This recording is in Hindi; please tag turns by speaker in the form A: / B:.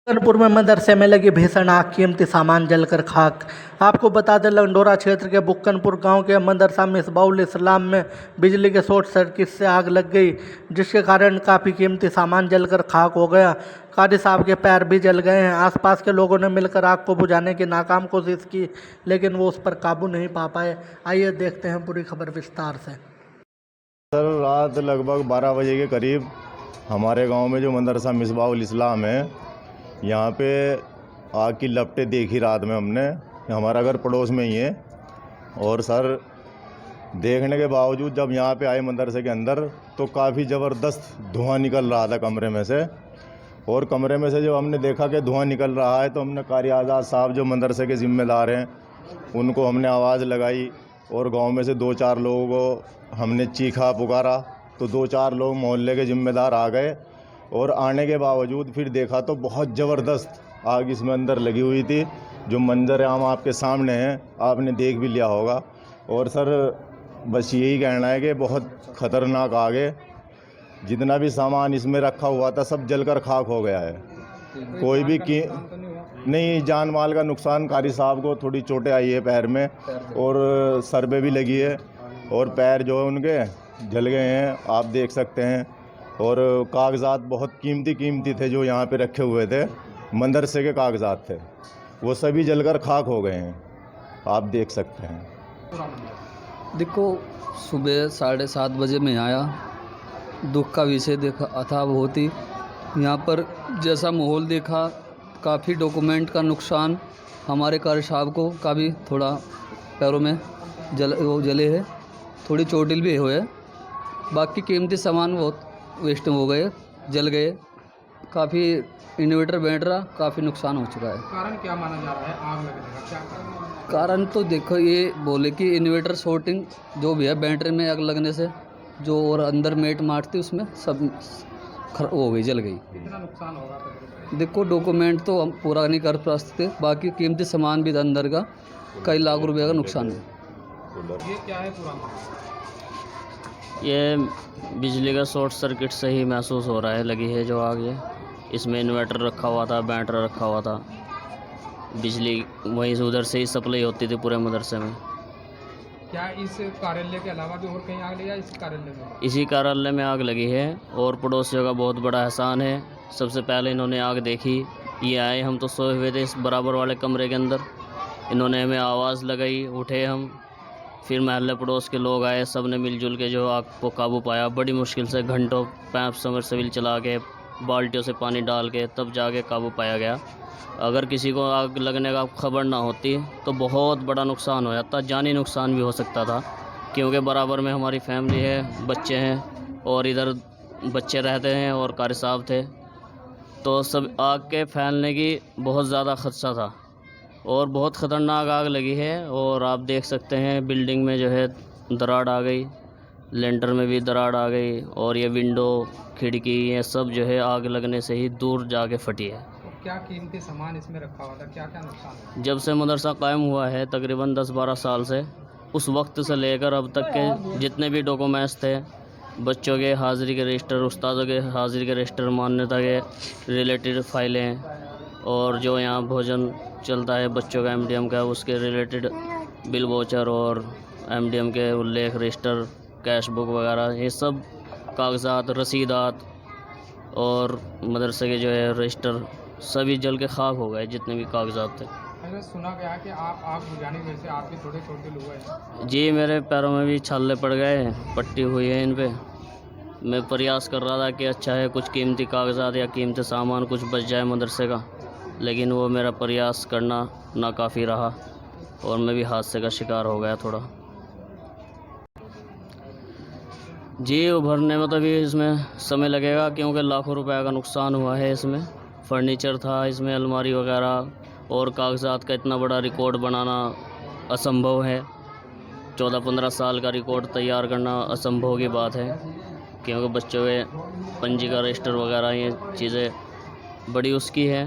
A: कानपुर में मदरसे में लगी भीषण आग, कीमती सामान जलकर खाक। आपको बता दें, लंडोरा क्षेत्र के बुक्कनपुर गांव के मदरसा मिसबाउल इस्लाम में बिजली के शॉर्ट सर्किट से आग लग गई, जिसके कारण काफ़ी कीमती सामान जलकर खाक हो गया। कारी साहब के पैर भी जल गए हैं। आसपास के लोगों ने मिलकर आग को बुझाने की नाकाम कोशिश की, लेकिन वो उस पर काबू नहीं पा पाए। आइए देखते हैं पूरी खबर विस्तार से।
B: सर, रात लगभग 12 बजे के करीब हमारे गांव में जो मदरसा मिसबाउल इस्लाम है, यहाँ पे आग की लपटें देखी रात में हमने। हमारा घर पड़ोस में ही है। और सर, देखने के बावजूद जब यहाँ पे आए मदरसे के अंदर तो काफ़ी ज़बरदस्त धुआं निकल रहा था कमरे में से। और कमरे में से जब हमने देखा कि धुआं निकल रहा है तो हमने कारी आज़ाद साहब जो मदरसे के ज़िम्मेदार हैं उनको हमने आवाज़ लगाई। और गांव में से 2-4 लोगों को हमने चीखा पुकारा तो 2-4 लोग मोहल्ले के ज़िम्मेदार आ गए। और आने के बावजूद फिर देखा तो बहुत ज़बरदस्त आग इसमें अंदर लगी हुई थी। जो मंजर आम आपके सामने है, आपने देख भी लिया होगा। और सर, बस यही कहना है कि बहुत ख़तरनाक आग है। जितना भी सामान इसमें रखा हुआ था सब जलकर खाक हो गया है। कोई भी नहीं, जान माल का नुकसान। कारी साहब को थोड़ी चोटें आई है पैर में और सर पे भी लगी है। और पैर जो है उनके जल गए हैं, आप देख सकते हैं। और कागज़ात बहुत कीमती थे जो यहाँ पे रखे हुए थे, मदरसे के कागज़ात थे, वो सभी जलकर खाक हो गए हैं, आप देख सकते हैं।
C: देखो, सुबह 7:30 बजे मैं आया। दुख का विषय देखा था बहुत ही। यहाँ पर जैसा माहौल देखा, काफ़ी डॉक्यूमेंट का नुकसान। हमारे कारी साहब को काफ़ी थोड़ा पैरों में जले है, थोड़ी चोटिल भी हुए। बाकी कीमती सामान बहुत वेस्ट हो गए, जल गए। काफ़ी इन्वर्टर बैटरा काफ़ी नुकसान हो चुका है।
D: कारण क्या माना जा रहा है आग लगने का? क्या
C: कारण तो देखो, ये बोले कि इन्वर्टर शॉर्टिंग जो भी है, बैटरी में आग लगने से जो और अंदर मेट मारती उसमें सब हो गई, जल गई।
D: कितना नुकसान होगा तकरीबन?
C: देखो, डॉक्यूमेंट तो हम पूरा नहीं कर सकते, बाकी कीमती सामान भी अंदर का कई लाख रुपए का नुकसान है।
D: ये क्या है पूरा मामला?
E: ये बिजली का शॉर्ट सर्किट से ही महसूस हो रहा है लगी है जो आग। ये इसमें इन्वर्टर रखा हुआ था, बैटरी रखा हुआ था। बिजली वहीं से उधर से ही सप्लाई होती थी पूरे मदरसे में।
D: क्या इस कार्यालय के अलावा भी और कहीं आग लगी या इस कार्यालय में?
E: इसी कार्यालय में आग लगी है और पड़ोसियों का बहुत बड़ा एहसान है। सबसे पहले इन्होंने आग देखी, ये आए, हम तो सोए हुए थे इस बराबर वाले कमरे के अंदर। इन्होंने हमें आवाज़ लगाई, उठे हम। फिर महल्ले पड़ोस के लोग आए, सब ने मिलजुल के जो आग को काबू पाया। बड़ी मुश्किल से घंटों पैप समरसेबिल चला के, बाल्टियों से पानी डाल के तब जाके काबू पाया गया। अगर किसी को आग लगने का खबर ना होती तो बहुत बड़ा नुकसान हो जाता, जानी नुकसान भी हो सकता था। क्योंकि बराबर में हमारी फैमिली है, बच्चे हैं और इधर बच्चे रहते हैं और कारी साहब थे, तो सब आग के फैलने की बहुत ज़्यादा खदशा था। और बहुत ख़तरनाक आग लगी है। और आप देख सकते हैं बिल्डिंग में जो है दरार आ गई, लेंटर में भी दरार आ गई। और ये विंडो, खिड़की, ये सब जो है आग लगने से ही दूर जाके फटी है।
D: क्या कीमती सामान इसमें रखा हुआ था? क्या क्या नुकसान है?
E: जब से मदरसा कायम हुआ है तकरीबन 10-12 साल से, उस वक्त से लेकर अब तक के जितने भी डॉक्यूमेंट्स थे, बच्चों के हाज़िरी के रजिस्टर, उस्तादों के हाज़िरी के रजिस्टर, मान्यता के रिलेटेड फाइलें, और जो यहाँ भोजन चलता है बच्चों का MDM का, उसके रिलेटेड बिल वोचर और MDM के उल्लेख रजिस्टर, कैश बुक वगैरह, ये सब कागज़ात, रसीदात और मदरसे के जो है रजिस्टर सभी जल के खाक हो गए, जितने भी कागज़ात थे।
D: मैंने सुना गया कि आप आग बुझाने की वजह से आप भी थोड़े छोटे लोग हैं।
E: जी, मेरे पैरों में भी छाले पड़ गए, पट्टी हुई है इन पे। मैं प्रयास कर रहा था कि अच्छा है कुछ कीमती कागज़ात या कीमती सामान कुछ बच जाए मदरसे का, लेकिन वो मेरा प्रयास करना नाकाफ़ी रहा और मैं भी हादसे का शिकार हो गया थोड़ा। जी, उभरने में तो भी इसमें समय लगेगा, क्योंकि लाखों रुपए का नुकसान हुआ है। इसमें फर्नीचर था, इसमें अलमारी वगैरह, और कागज़ात का इतना बड़ा रिकॉर्ड बनाना असंभव है। 14-15 साल का रिकॉर्ड तैयार करना असंभव की बात है, क्योंकि बच्चों के पंजी का रजिस्टर वगैरह ये चीज़ें बड़ी उसकी है।